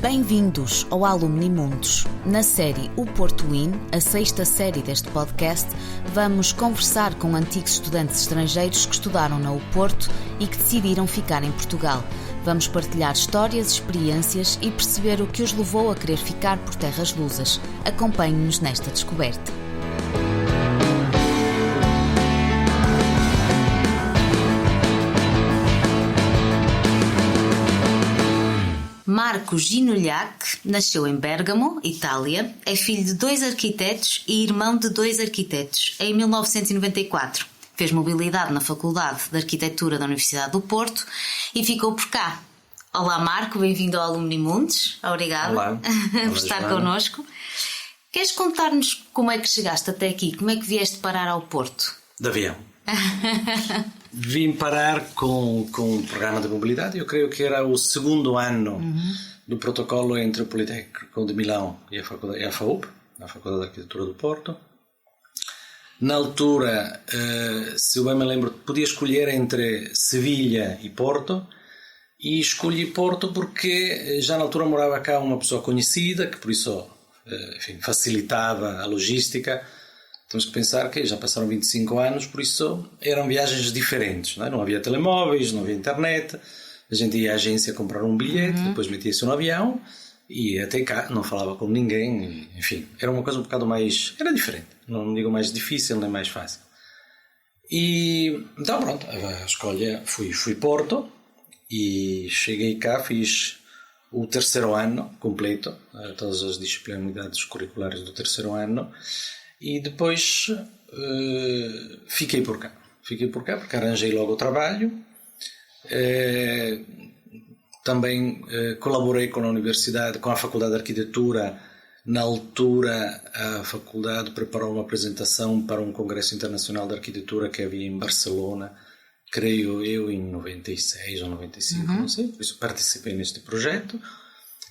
Bem-vindos ao Alumni Mundos. Na série O Porto In, a 6ª série deste podcast, vamos conversar com antigos estudantes estrangeiros que estudaram na Porto e que decidiram ficar em Portugal. Vamos partilhar histórias, experiências e perceber o que os levou a querer ficar por terras lusas. Acompanhe-nos nesta descoberta. Marco Ginuliac nasceu em Bérgamo, Itália, é filho de 2 arquitetos e irmão de 2 arquitetos. Em 1994 fez mobilidade na Faculdade de Arquitetura da Universidade do Porto e ficou por cá. Olá Marco, bem-vindo ao Alumni Mundos. Obrigada. Olá. Por estar connosco. Queres contar-nos como é que chegaste até aqui? Como é que vieste parar ao Porto? De avião. Vim parar com um programa de mobilidade. Eu creio que era o 2º ano do protocolo entre o Politécnico de Milão e a FAUP, a Faculdade de Arquitetura do Porto. Na altura, se eu bem me lembro, podia escolher entre Sevilha e Porto, e escolhi Porto porque já na altura morava cá uma pessoa conhecida, que por isso facilitava a logística. Temos que pensar que já passaram 25 anos, por isso eram viagens diferentes, não é? Não havia telemóveis, não havia internet, a gente ia à agência comprar um bilhete, depois metia-se no avião e até cá não falava com ninguém, enfim, era uma coisa um bocado mais, era diferente, não digo mais difícil nem mais fácil. E então pronto, a escolha fui Porto e cheguei cá, fiz o 3º ano completo, todas as disciplinaridades curriculares do 3º ano. E depois fiquei por cá porque arranjei logo o trabalho. Também colaborei com a Universidade, com a Faculdade de Arquitetura. Na altura a faculdade preparou uma apresentação para um Congresso Internacional de Arquitetura que havia em Barcelona, creio eu em 96 ou 95, não sei, por isso participei neste projeto.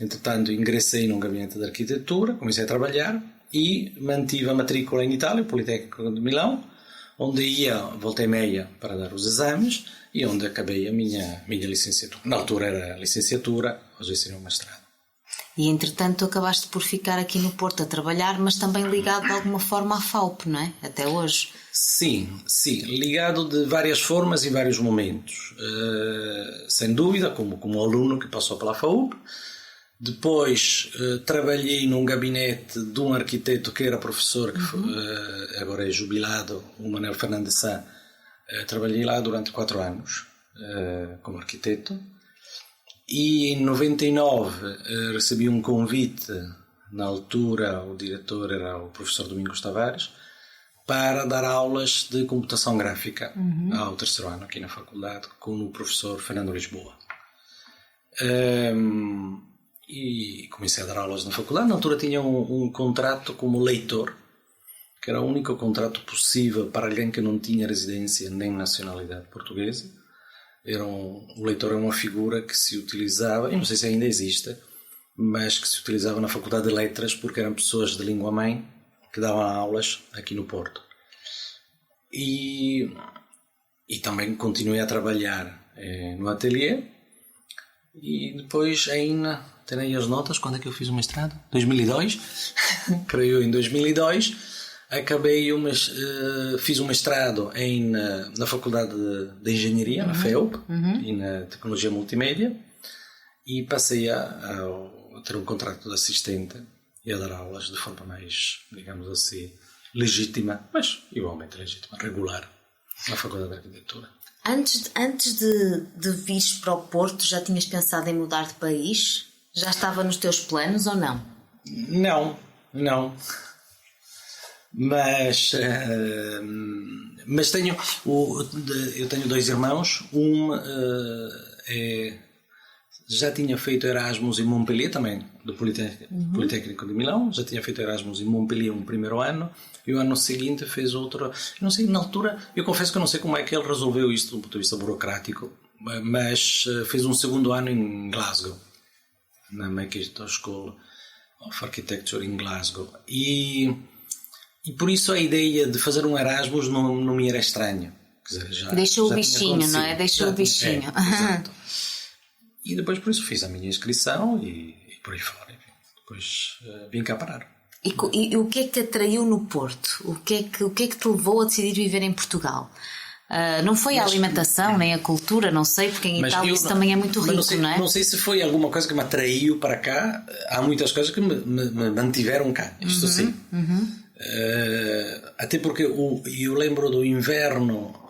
Entretanto ingressei num gabinete de arquitetura, comecei a trabalhar e mantive a matrícula em Itália, o Politécnico de Milão, onde ia volta e meia para dar os exames e onde acabei a minha licenciatura. Na altura era licenciatura, hoje seria um mestrado. E entretanto acabaste por ficar aqui no Porto a trabalhar, mas também ligado de alguma forma à FAUP, não é? Até hoje. Sim, ligado de várias formas e vários momentos. Sem dúvida, como aluno que passou pela FAUP. Depois trabalhei num gabinete de um arquiteto que era professor, que agora é jubilado, o Manuel Fernandes Sá. Trabalhei lá durante 4 anos como arquiteto. E em 99 recebi um convite, na altura o diretor era o professor Domingos Tavares, para dar aulas de computação gráfica ao 3º ano aqui na faculdade, com o professor Fernando Lisboa. E comecei a dar aulas na faculdade. Na altura tinha um contrato como leitor, que era o único contrato possível para alguém que não tinha residência nem nacionalidade portuguesa. O leitor é uma figura que se utilizava, e não sei se ainda existe, mas que se utilizava na Faculdade de Letras porque eram pessoas de língua mãe que davam aulas aqui no Porto. E também continuei a trabalhar no ateliê. E depois ainda tenho as notas, quando é que eu fiz o mestrado? 2002, creio em 2002, acabei fiz um mestrado na Faculdade de Engenharia, na FEUP, e na Tecnologia Multimédia, e passei a ter um contrato de assistente e a dar aulas de forma mais, digamos assim, legítima, mas igualmente legítima, regular, na Faculdade de Arquitetura. Antes de vires para o Porto, já tinhas pensado em mudar de país? Já estava nos teus planos ou não? Não. Mas eu tenho 2 irmãos. Já tinha feito Erasmus em Montpellier, também do Politécnico de Milão. Já tinha feito Erasmus em Montpellier um 1º ano, e o ano seguinte fez outro. Não sei, na altura, eu confesso que eu não sei como é que ele resolveu isto do ponto de vista burocrático, mas fez um 2º ano em Glasgow, na Mackintosh School of Architecture em Glasgow. E por isso a ideia de fazer um Erasmus não me era estranha. Quer dizer, deixou o bichinho, não é? Deixou o bichinho. Exato. E depois por isso fiz a minha inscrição e por aí fora. Enfim. Depois vim cá parar. E o que é que te atraiu no Porto? O que é que te levou a decidir viver em Portugal? Não foi a alimentação, nem a cultura, não sei, porque em Itália isso também é muito rico, não é? Não sei se foi alguma coisa que me atraiu para cá. Há muitas coisas que me mantiveram cá, isto sim. Até porque eu lembro do inverno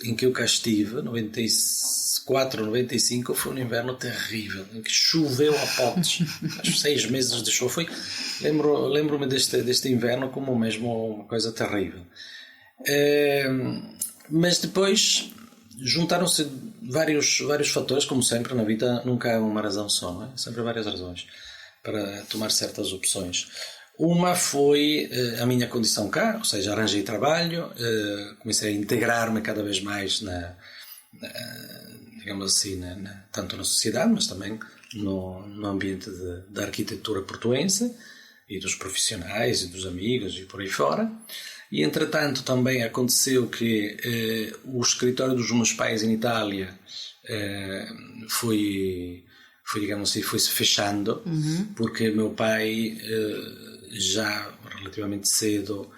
em que eu cá estive, 94, 95, foi um inverno terrível, em que choveu a potes. Acho 6 meses de chuva. Lembro-me deste inverno como mesmo uma coisa terrível. Mas depois juntaram-se vários fatores, como sempre na vida, nunca há uma razão só, não é? Sempre há várias razões para tomar certas opções. Uma foi a minha condição cá, ou seja, arranjei trabalho, comecei a integrar-me cada vez mais digamos assim, tanto na sociedade, mas também no ambiente da arquitetura portuense e dos profissionais e dos amigos e por aí fora. E entretanto também aconteceu que o escritório dos meus pais em Itália foi digamos assim, foi-se fechando, porque meu pai já relativamente cedo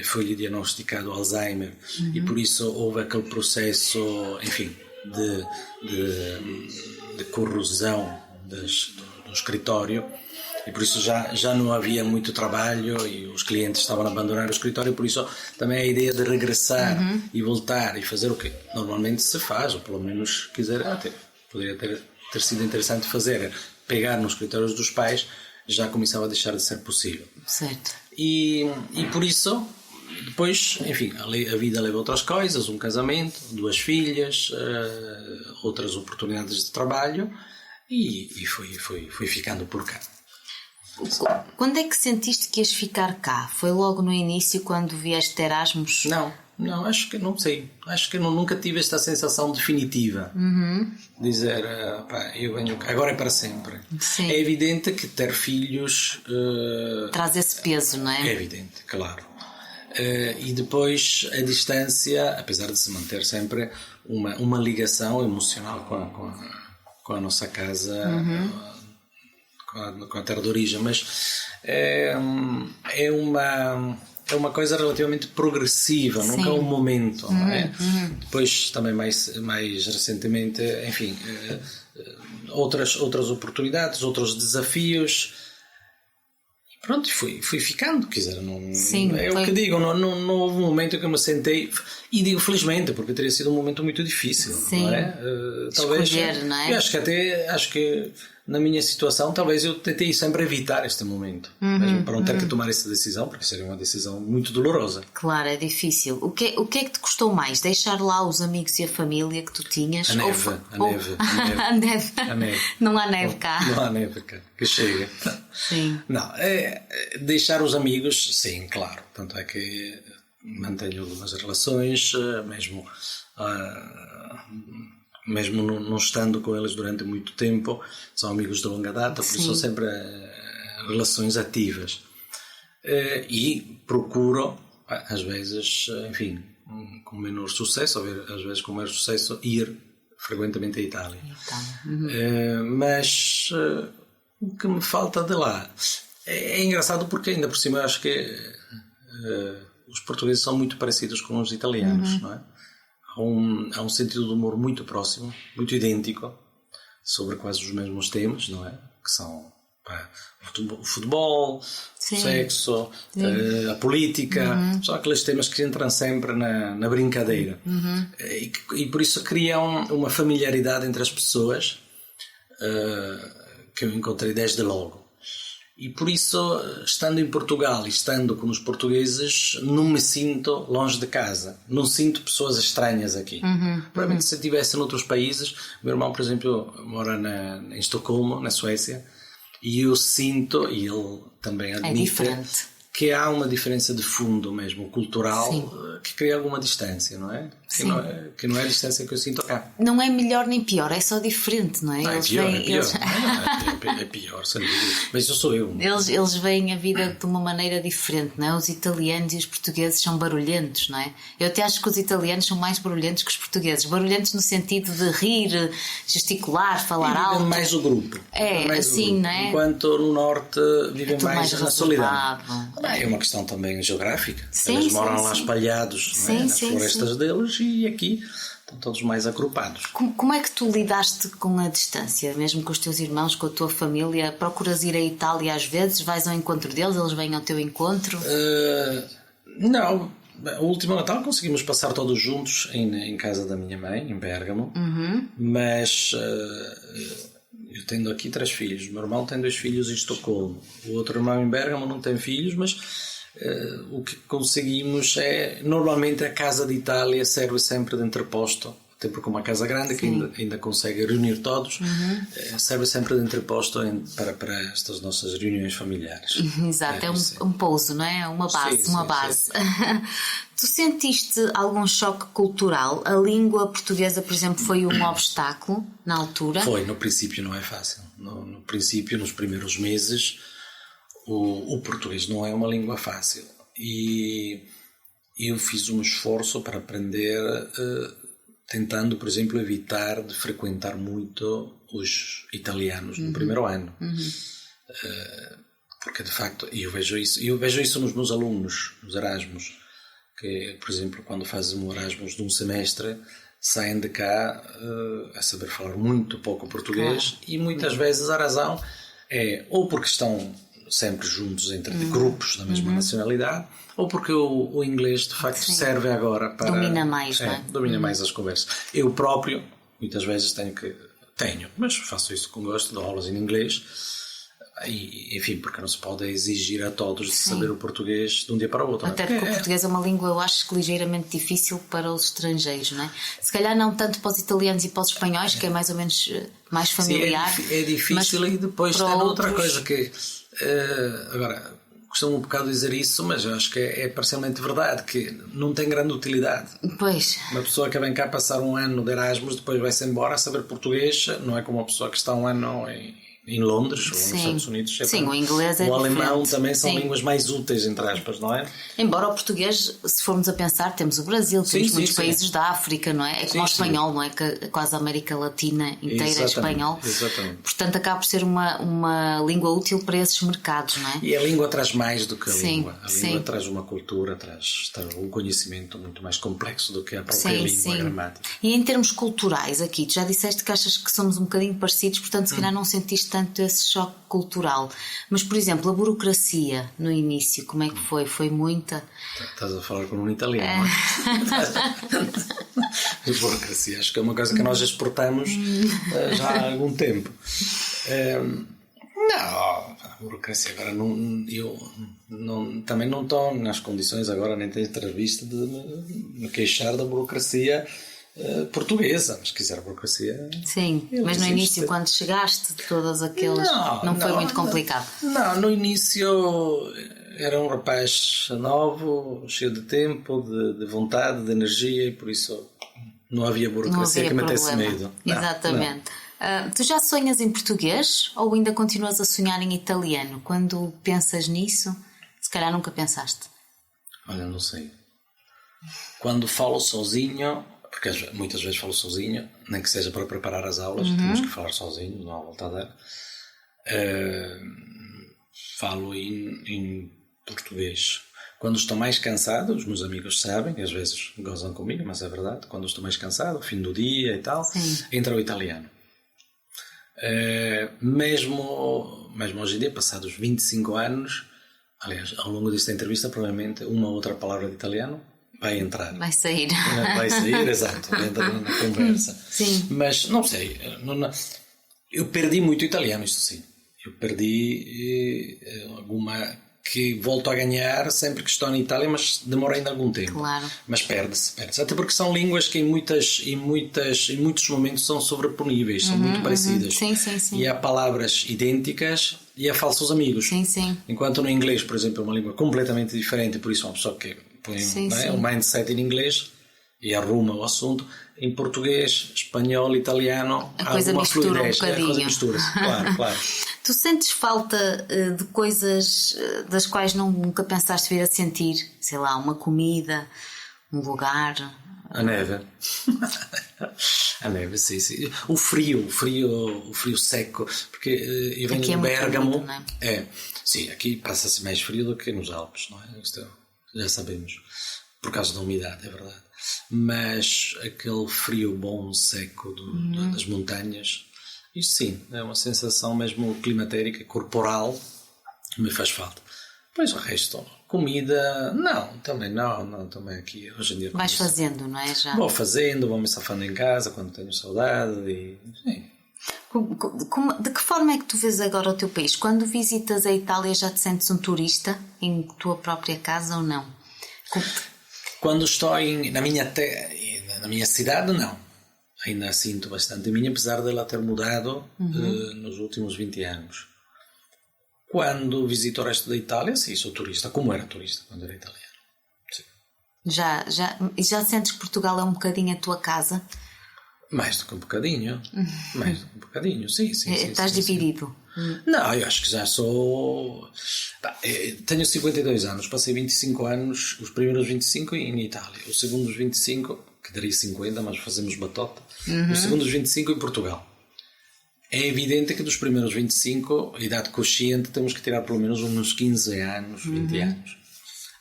foi-lhe diagnosticado Alzheimer, e por isso houve aquele processo, enfim, de corrosão do escritório, e por isso já não havia muito trabalho e os clientes estavam a abandonar o escritório. Por isso também a ideia de regressar e voltar e fazer o que normalmente se faz, ou pelo menos poderia ter sido interessante fazer, pegar nos escritórios dos pais, já começava a deixar de ser possível. Certo. E por isso, depois, enfim, a vida leva outras coisas, um casamento, 2 filhas, outras oportunidades de trabalho, e fui ficando por cá. Quando é que sentiste que ias ficar cá? Foi logo no início, quando vieste de Erasmus? Não, acho que não sei. Acho que eu nunca tive esta sensação definitiva. Dizer, eu venho cá, agora é para sempre. Sim. É evidente que ter filhos traz esse peso, não é? É evidente, claro. E depois a distância, apesar de se manter sempre uma ligação emocional com a nossa casa, com a terra de origem, mas é uma coisa relativamente progressiva. Sim. Nunca é um momento, não é? Depois também mais recentemente, enfim, outras oportunidades, outros desafios. Pronto, fui ficando, quiser, Sim, é o que digo, não houve um momento que eu me sentei, e digo felizmente, porque teria sido um momento muito difícil. Sim. Não é? Talvez, escolher, não é? Eu acho que na minha situação, talvez eu tentei sempre evitar este momento, mesmo para não ter que tomar essa decisão, porque seria uma decisão muito dolorosa. Claro, é difícil. O que é que te custou mais? Deixar lá os amigos e a família que tu tinhas? A neve. A neve. Não há neve cá. Não há neve cá, que chega. Sim. Não, deixar os amigos, sim, claro. Tanto é que mantenho algumas relações, mesmo não estando com eles durante muito tempo, são amigos de longa data, por isso são sempre relações ativas. E procuro, às vezes, enfim, com menor sucesso, às vezes com maior sucesso, ir frequentemente à Itália. Mas o que me falta de lá é engraçado, porque ainda por cima eu acho que os portugueses são muito parecidos com os italianos, não é? Há um sentido de humor muito próximo, muito idêntico, sobre quase os mesmos temas, não é? Que são o futebol, o sexo, a política, são aqueles temas que entram sempre na brincadeira. E por isso criam uma familiaridade entre as pessoas que eu encontrei desde logo. E por isso, estando em Portugal e estando com os portugueses, não me sinto longe de casa. Não sinto pessoas estranhas aqui. Provavelmente se eu estivesse noutros países, o meu irmão, por exemplo, mora em Estocolmo, na Suécia, e eu sinto, e ele também admite, que há uma diferença de fundo mesmo, cultural, que cria alguma distância, não é? Que não é a distância que eu sinto cá. Não é melhor nem pior, é só diferente, não é? É pior, sem dúvida. Mas isso sou eu. Eles veem a vida de uma maneira diferente, não é? Os italianos e os portugueses são barulhentos, não é? Eu até acho que os italianos são mais barulhentos que os portugueses. Barulhentos no sentido de rir, gesticular, falar alto. Vivem mais o grupo. Assim, não é? Enquanto no norte vivem mais na solidão. É uma questão também geográfica. Eles moram lá espalhados nas florestas deles e aqui estão todos mais agrupados. Como é que tu lidaste com a distância? Mesmo com os teus irmãos, com a tua família? Procuras ir à Itália às vezes? Vais ao encontro deles? Eles vêm ao teu encontro? Não. O último Natal conseguimos passar todos juntos em casa da minha mãe, em Bérgamo. Mas eu tenho aqui 3 filhos. O meu irmão tem 2 filhos em Estocolmo. O outro irmão em Bérgamo não tem filhos, mas o que conseguimos é... Normalmente a casa de Itália serve sempre de entreposto, até porque uma casa grande que ainda consegue reunir todos, serve sempre de entreposto para estas nossas reuniões familiares. Exato, é um pouso, não é? Uma base. Tu sentiste algum choque cultural? A língua portuguesa, por exemplo, foi um obstáculo na altura? Foi, no princípio não é fácil. No princípio, nos primeiros meses, o português não é uma língua fácil. E eu fiz um esforço para aprender, tentando, por exemplo, evitar de frequentar muito os italianos no primeiro ano. Porque, de facto, eu vejo isso nos meus alunos, nos Erasmus, que, por exemplo, quando fazem um Erasmus de um semestre, saem de cá a saber falar muito pouco português, e muitas vezes a razão é ou porque estão sempre juntos entre grupos da mesma nacionalidade, ou porque o inglês de facto serve agora para... Domina mais, não é? Domina mais as conversas. Eu próprio, muitas vezes mas faço isso com gosto, dou aulas em inglês, e, enfim, porque não se pode exigir a todos de saber o português de um dia para o outro. Até porque o português é uma língua, eu acho que ligeiramente difícil para os estrangeiros, não é? Se calhar não tanto para os italianos e para os espanhóis, que é mais ou menos mais familiar. Sim, é difícil, e depois tem outra coisa que... agora, costumo um bocado dizer isso, mas eu acho que é parcialmente verdade, que não tem grande utilidade. Pois. Uma pessoa que vem cá passar um ano de Erasmus, depois vai-se embora a saber português, não é como uma pessoa que está um ano em Londres ou nos Estados Unidos. O inglês é o alemão diferente. também são línguas mais úteis, entre aspas, não é? Embora o português, se formos a pensar, temos o Brasil, temos muitos países da África, não é? É como o espanhol, não é? Que quase a América Latina inteira é espanhol. Exatamente. Portanto, acaba por ser uma língua útil para esses mercados, não é? E a língua traz mais do que a língua. A língua traz uma cultura, traz um conhecimento muito mais complexo do que a própria língua gramática. E em termos culturais, aqui, tu já disseste que achas que somos um bocadinho parecidos, portanto, se calhar não sentiste tanto esse choque cultural. Mas, por exemplo, a burocracia no início, como é que foi? Foi muita? Estás a falar com um italiano, não é? A burocracia, acho que é uma coisa que nós exportamos já há algum tempo. Não, a burocracia agora também não estou nas condições agora, nem tenho entrevista de me queixar da burocracia portuguesa, mas se quiser a burocracia... Sim, mas no início, quando chegaste, todas aquelas... Não foi muito complicado? Não, no início era um rapaz novo, cheio de tempo, de vontade, de energia, e por isso não havia burocracia que metesse medo. Exatamente. Tu já sonhas em português ou ainda continuas a sonhar em italiano? Quando pensas nisso, se calhar nunca pensaste. Olha, não sei. Quando falo sozinho... Porque muitas vezes falo sozinho, nem que seja para preparar as aulas, temos que falar sozinho, não há volta a dar. Falo em português. Quando estou mais cansado, os meus amigos sabem, às vezes gozam comigo, mas é verdade, quando estou mais cansado, fim do dia e tal, entra o italiano. Mesmo hoje em dia, passados 25 anos, aliás, ao longo desta entrevista, provavelmente uma ou outra palavra de italiano vai entrar. Vai sair. Vai sair, exato. Entra na conversa. Sim. Mas, não sei, eu perdi muito italiano, isso sim. Eu perdi alguma que volto a ganhar sempre que estou na Itália, mas demora ainda algum tempo. Claro. Mas perde-se. Até porque são línguas que em muitos momentos são sobreponíveis, são muito parecidas. Sim. E há palavras idênticas e há falsos amigos. Sim. Enquanto no inglês, por exemplo, é uma língua completamente diferente, por isso uma pessoa que põe o mindset em inglês e arruma o assunto. Em português, espanhol, italiano, a coisa alguma mistura fluidez. um bocadinho. A coisa mistura-se, claro. Tu sentes falta de coisas das quais nunca pensaste vir a sentir? Sei lá, uma comida, um lugar? A neve. A neve, sim. O frio seco, porque eu venho de Bérgamo. Não é? Sim, aqui passa-se mais frio do que nos Alpes, não é? Isto já sabemos, por causa da umidade, é verdade. Mas aquele frio bom, seco das montanhas, isso sim, é uma sensação mesmo climatérica, corporal, me faz falta. Pois o resto, comida, também aqui hoje em dia. Vais fazendo, não é? Já. Vou fazendo, vou me safando em casa quando tenho saudade e sim. De que forma é que tu vês agora o teu país? Quando visitas a Itália já te sentes um turista em tua própria casa ou não? Quando estou na minha cidade, não. Ainda sinto bastante a minha, apesar de ela ter mudado nos últimos 20 anos. Quando visito o resto da Itália, sim, sou turista, como era turista quando era italiano. Sim. Já sentes que Portugal é um bocadinho a tua casa? Mais do que um bocadinho. Mais do que um bocadinho, sim. Estás dividido? Não, eu acho que já sou... Tenho 52 anos, passei 25 anos, os primeiros 25 em Itália, os segundos 25, que daria 50, mas fazemos batota, os segundos 25 em Portugal. É evidente que dos primeiros 25, a idade consciente, temos que tirar pelo menos uns 15 anos, 20 anos.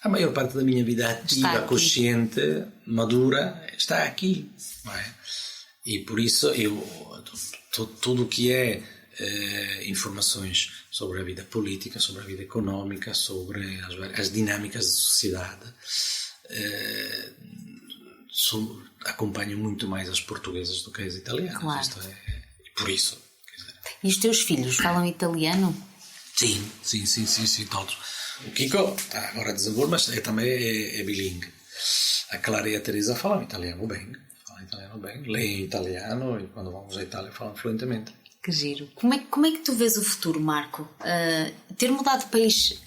A maior parte da minha vida ativa, consciente, madura, está aqui. Não é? E por isso, tudo o que é informações sobre a vida política, sobre a vida económica, sobre as dinâmicas da sociedade, acompanho muito mais as portuguesas do que as italianas. Claro. Isto por isso. E os teus filhos falam italiano? Sim, todos. O Kiko está agora a desenvolver, mas também é bilingue. A Clara e a Teresa falam italiano bem, leem italiano e quando vamos à Itália falam fluentemente. Que giro. Como é que tu vês o futuro, Marco? Ter mudado de país,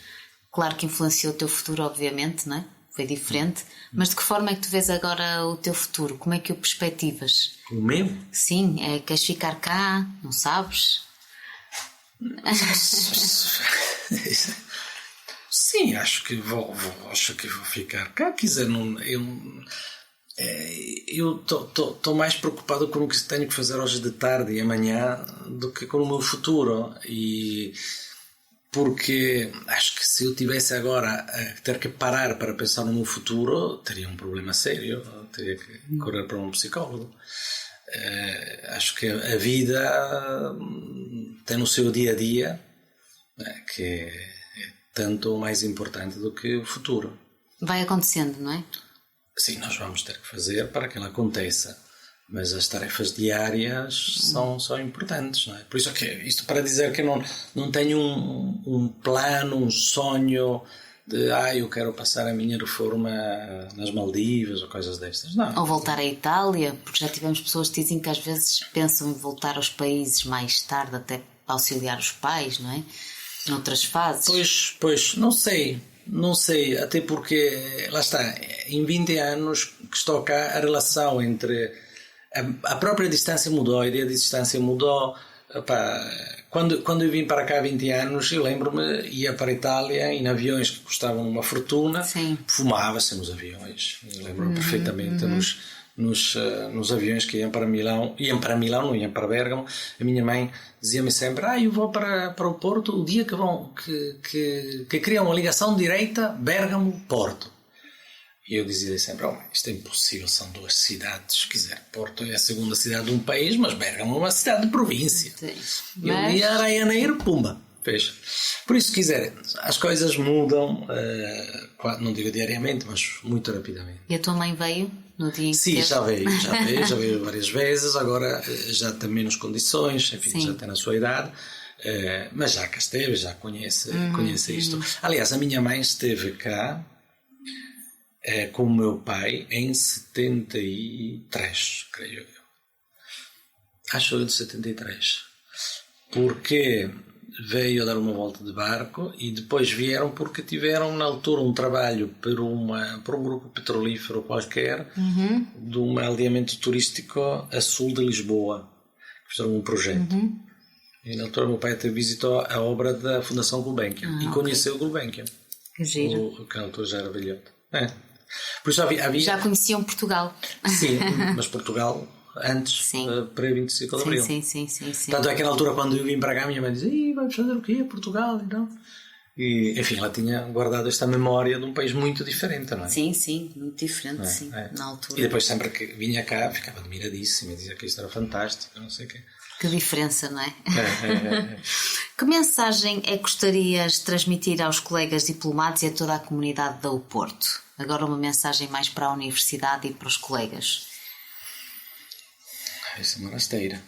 claro que influenciou o teu futuro, obviamente, não é? Foi diferente. Mas de que forma é que tu vês agora o teu futuro? Como é que o perspectivas? O meu? Sim, queres ficar cá? Não sabes? Sim, acho que vou ficar cá. Quiser, eu estou mais preocupado com o que tenho que fazer hoje de tarde e amanhã do que com o meu futuro, e porque acho que se eu tivesse agora a ter que parar para pensar no meu futuro, teria um problema sério, teria que correr para um psicólogo. Acho que a vida tem no seu dia a dia, que é tanto ou mais importante do que o futuro. Vai acontecendo, não é? Sim, nós vamos ter que fazer para que ela aconteça, mas as tarefas diárias são importantes, não é? Por isso isto para dizer que não tenho um plano, um sonho de eu quero passar a minha reforma nas Maldivas ou coisas destas, não. Ou voltar à Itália, porque já tivemos pessoas que dizem que às vezes pensam em voltar aos países mais tarde, até para auxiliar os pais, não é? Noutras fases. Pois, não sei, até porque, lá está, em 20 anos que estou cá, a relação entre a própria distância mudou, a ideia de distância mudou. Quando eu vim para cá há 20 anos, eu lembro-me, ia para a Itália em aviões que custavam uma fortuna. Sim. Fumava-se nos aviões, eu lembro-me perfeitamente, nos aviões que iam para Milão, não iam para Bérgamo. A minha mãe dizia-me sempre: eu vou para o Porto o dia que criam uma ligação direita Bérgamo-Porto. E eu dizia-lhe sempre: isto é impossível, são duas cidades, quiser, Porto é a segunda cidade de um país, mas Bérgamo é uma cidade de província. Sim. E um dia era em janeiro, pumba, fez. Por isso, quiser, as coisas mudam, não digo diariamente, mas muito rapidamente. E a tua mãe veio no dia em que Sim, já veio várias vezes, agora já tem menos condições, enfim, já tem a sua idade, Mas já cá esteve, já conhece isto. Aliás, a minha mãe esteve cá com o meu pai em 73, creio eu. Acho de 73. Porque veio a dar uma volta de barco e depois vieram porque tiveram na altura um trabalho por um grupo petrolífero qualquer de um aldeamento turístico a sul de Lisboa. Fizeram um projeto. E na altura meu pai até visitou a obra da Fundação Gulbenkian e conheceu o Gulbenkian. Que giro. Que na altura já era velhote. Por isso havia... Já conheciam Portugal. Sim, mas Portugal antes, pré-25 de Abril. Sim. Tanto é que na altura quando eu vim para cá a minha mãe dizia: vamos fazer o quê? Portugal e não. E enfim, ela tinha guardado esta memória de um país muito diferente, não é? Sim, muito diferente, na altura. E depois sempre que vinha cá ficava admiradíssima e dizia que isto era fantástico, não sei o quê. Que diferença, não é? Que mensagem é que gostarias de transmitir aos colegas diplomados e a toda a comunidade do Porto? Agora uma mensagem mais para a universidade e para os colegas. Isso é uma rasteira.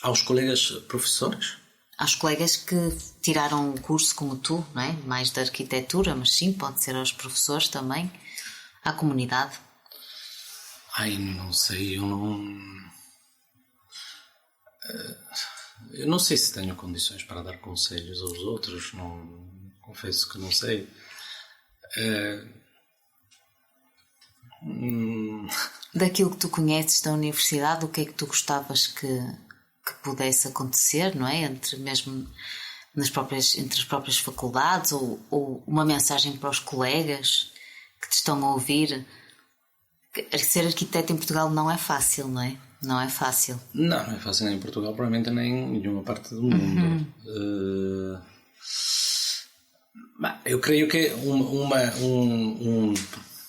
Aos colegas professores? Aos colegas que tiraram o curso como tu, não é? Mais de arquitetura, mas sim, pode ser aos professores também, à comunidade. Não sei, eu não sei se tenho condições para dar conselhos aos outros, confesso que não sei. Daquilo que tu conheces da universidade, o que é que tu gostavas que pudesse acontecer, não é? Entre as próprias faculdades ou uma mensagem para os colegas que te estão a ouvir. Ser arquiteto em Portugal não é fácil, não é? Não é fácil. Não é fácil nem em Portugal, provavelmente nem em nenhuma parte do mundo. Eu creio que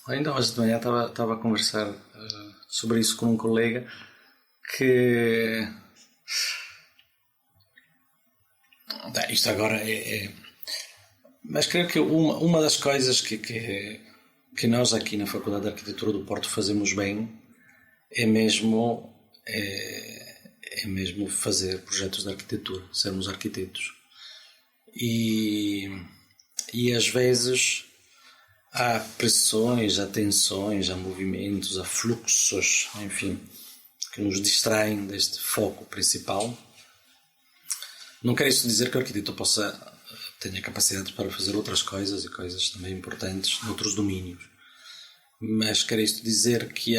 ainda hoje de manhã estava a conversar sobre isso com um colega que isto agora mas creio que uma das coisas que nós aqui na Faculdade de Arquitetura do Porto fazemos bem é mesmo fazer projetos de arquitetura, sermos arquitetos e às vezes há pressões, há tensões, há movimentos, há fluxos, enfim, que nos distraem deste foco principal. Não quero isso dizer que o arquiteto tenha capacidade para fazer outras coisas e coisas também importantes noutros domínios, mas quero isto dizer que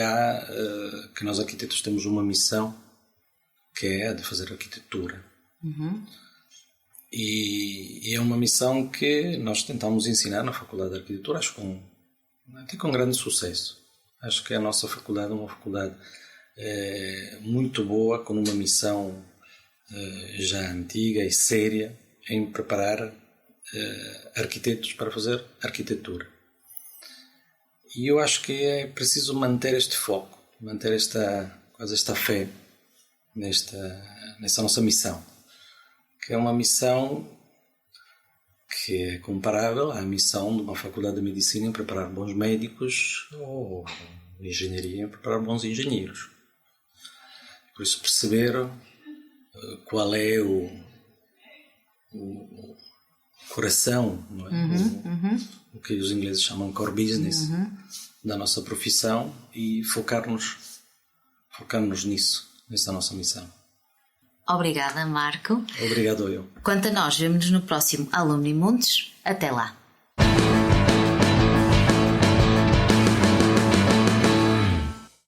que nós arquitetos temos uma missão que é a de fazer arquitetura. E é uma missão que nós tentamos ensinar na Faculdade de Arquitetura, acho até com grande sucesso. Acho que a nossa faculdade é uma faculdade muito boa, com uma missão já antiga e séria em preparar arquitetos para fazer arquitetura. E eu acho que é preciso manter este foco, manter esta fé nessa nossa missão, que é uma missão que é comparável à missão de uma faculdade de medicina em preparar bons médicos ou de engenharia em preparar bons engenheiros. Por isso perceber qual é o coração, não é? O que os ingleses chamam core business da nossa profissão e focar-nos nisso, nessa nossa missão. Obrigada, Marco. Obrigado eu. Quanto a nós, vemo-nos no próximo Alumni Mundos. Até lá.